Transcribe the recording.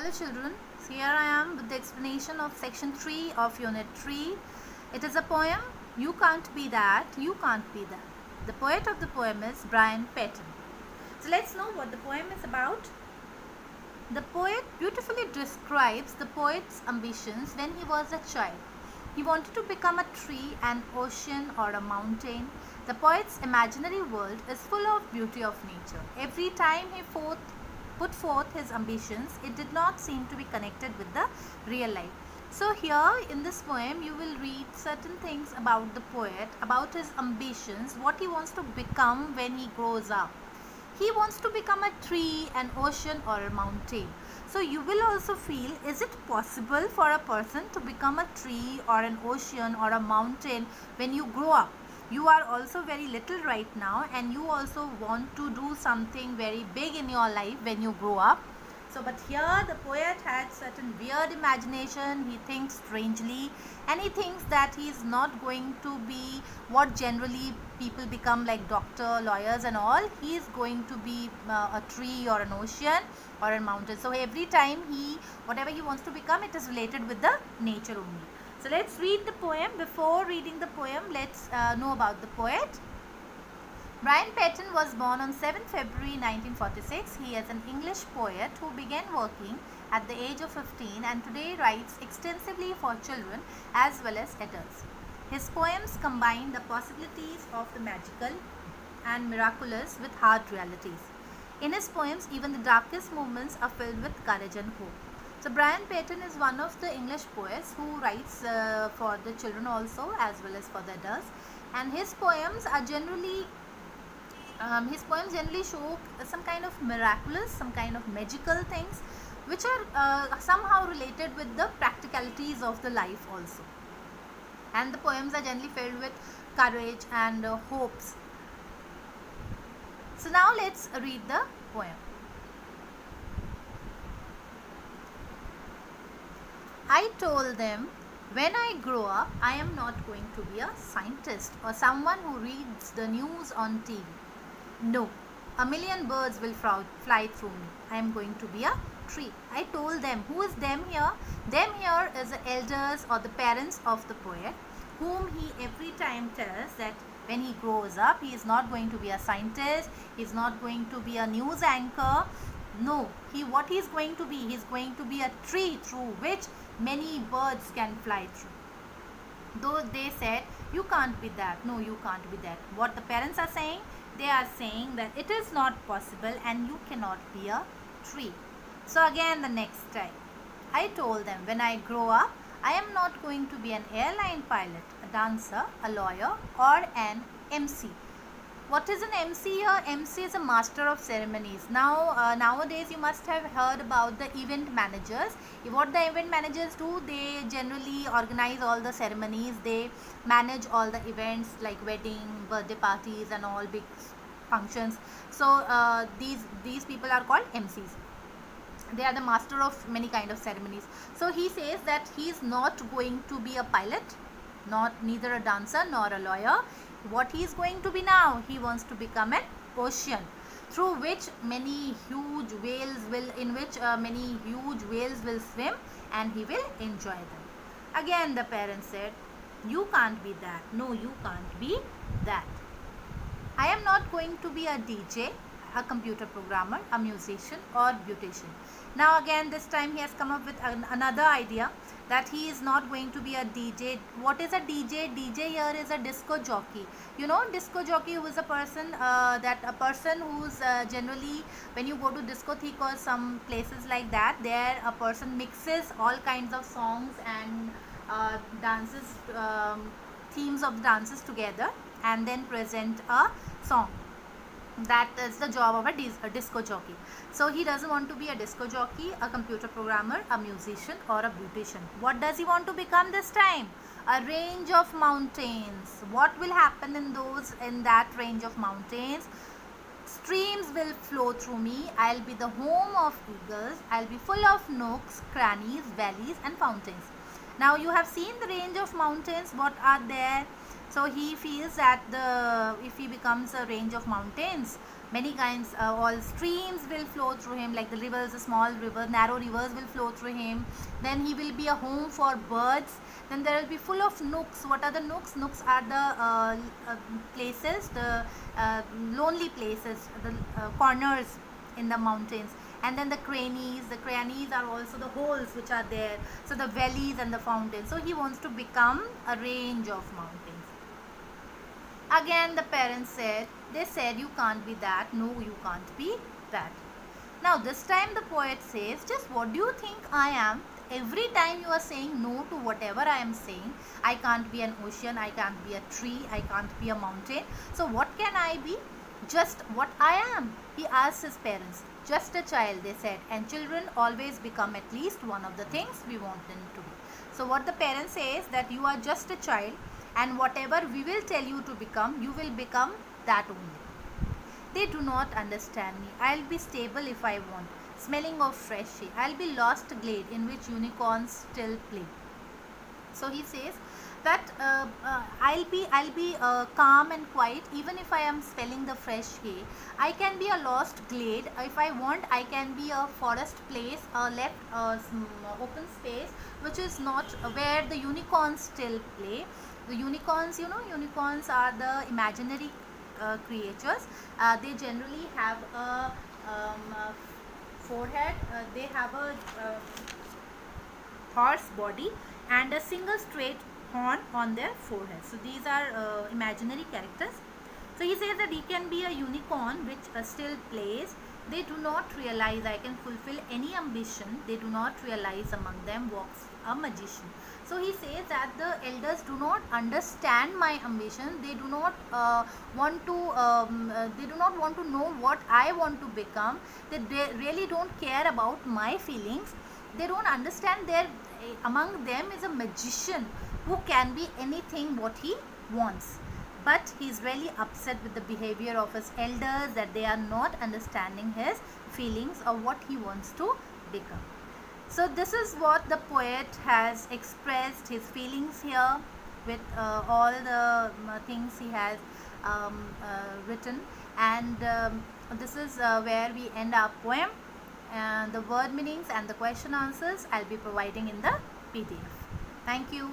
Hello children, so here I am with the explanation of section 3 of Unit 3. It is a poem, You Can't Be That, You Can't Be That. The poet of the poem is Brian Patton. So let's know what the poem is about. The poet beautifully describes the poet's ambitions when he was a child. He wanted to become a tree, an ocean or a mountain. The poet's imaginary world is full of beauty of nature. Every time he put forth his ambitions, it did not seem to be connected with the real life. So here in this poem you will read certain things about the poet, about his ambitions, what he wants to become when he grows up. He wants to become a tree, an ocean or a mountain. So you will also feel, is it possible for a person to become a tree or an ocean or a mountain when you grow up? You are also very little right now and you also want to do something very big in your life when you grow up. So but here the poet had certain weird imagination. He thinks strangely and he thinks that he is not going to be what generally people become, like doctor, lawyers and all. He is going to be a tree or an ocean or a mountain. So every time whatever he wants to become, it is related with the nature only. So let's read the poem. Before reading the poem, let's know about the poet. Brian Patton was born on 7 February 1946. He is an English poet who began working at the age of 15 and today writes extensively for children as well as adults. His poems combine the possibilities of the magical and miraculous with hard realities. In his poems, even the darkest moments are filled with courage and hope. So Brian Patton is one of the English poets who writes for the children also as well as for the adults, and his poems are generally show some kind of miraculous, some kind of magical things which are somehow related with the practicalities of the life also, and the poems are generally filled with courage and hopes. So now let's read the poem. I told them, when I grow up, I am not going to be a scientist or someone who reads the news on TV. No, a million birds will fly through me. I am going to be a tree. I told them. Who is them here? Them here is the elders or the parents of the poet, whom he every time tells that when he grows up, he is not going to be a scientist, he is not going to be a news anchor. No, what he is going to be, he is going to be a tree through which many birds can fly through. Though they said, you can't be that. No, you can't be that. What the parents are saying? They are saying that it is not possible and you cannot be a tree. So again the next time, I told them, when I grow up, I am not going to be an airline pilot, a dancer, a lawyer or an MC. What is an MC here? MC is a master of ceremonies. Now nowadays you must have heard about the event managers. What the event managers do, they generally organize all the ceremonies, they manage all the events like wedding, birthday parties and all big functions. So these people are called MCs. They are the master of many kind of ceremonies. So he says that he is not going to be a pilot, neither a dancer nor a lawyer. What he is going to be now, he wants to become an ocean through which many huge whales will swim and he will enjoy them. Again the parents said, you can't be that. No, you can't be that. I am not going to be a DJ, a computer programmer, a musician or beautician. Now again this time he has come up with another idea, that he is not going to be a DJ. What is a DJ? DJ here is a disco jockey. You know, disco jockey who is a person who's generally, when you go to discotheque or some places like that, there a person mixes all kinds of songs and dances, themes of the dances together and then present a song. That is the job of a disco jockey. So he doesn't want to be a disco jockey, a computer programmer, a musician or a beautician. What does he want to become this time? A range of mountains. What will happen in that range of mountains? Streams will flow through me. I'll be the home of eagles. I'll be full of nooks, crannies, valleys and fountains. Now you have seen the range of mountains. What are there? So he feels that if he becomes a range of mountains, Many kinds, all streams will flow through him, like the rivers, the small river, narrow rivers will flow through him. Then he will be a home for birds. Then there will be full of nooks. What are the nooks? Nooks are the places, the lonely places, the corners in the mountains. And then the crannies are also the holes which are there. So the valleys and the fountains. So he wants to become a range of mountains. Again the parents said, you can't be that. No, you can't be that. Now this time the poet says, just what do you think I am? Every time you are saying no to whatever I am saying. I can't be an ocean, I can't be a tree, I can't be a mountain. So what can I be? Just what I am. He asked his parents. Just a child, they said, and children always become at least one of the things we want them to be. So what the parents say is that you are just a child, and whatever we will tell you to become, you will become that only. They do not understand me. I'll be stable if I want, smelling of fresh air. I'll be lost glade in which unicorns still play. So he says that I'll be calm and quiet even if I am smelling the fresh air. I can be a lost glade. If I want, I can be a forest place, a left open space which is not where the unicorns still play. The unicorns, unicorns are the imaginary creatures. They generally have a forehead, they have a horse body and a single straight horn on their forehead. So these are imaginary characters. So he says that he can be a unicorn which still plays. They do not realize I can fulfill any ambition. They do not realize among them walks a magician. So he says that the elders do not understand my ambition. They do not want to know what I want to become. They really don't care about my feelings. They don't understand among them is a magician who can be anything what he wants. But he is really upset with the behavior of his elders, that they are not understanding his feelings or what he wants to become. So this is what the poet has expressed his feelings here with all the things he has written, and this is where we end our poem. And the word meanings and the question answers I'll be providing in the PDF. Thank you.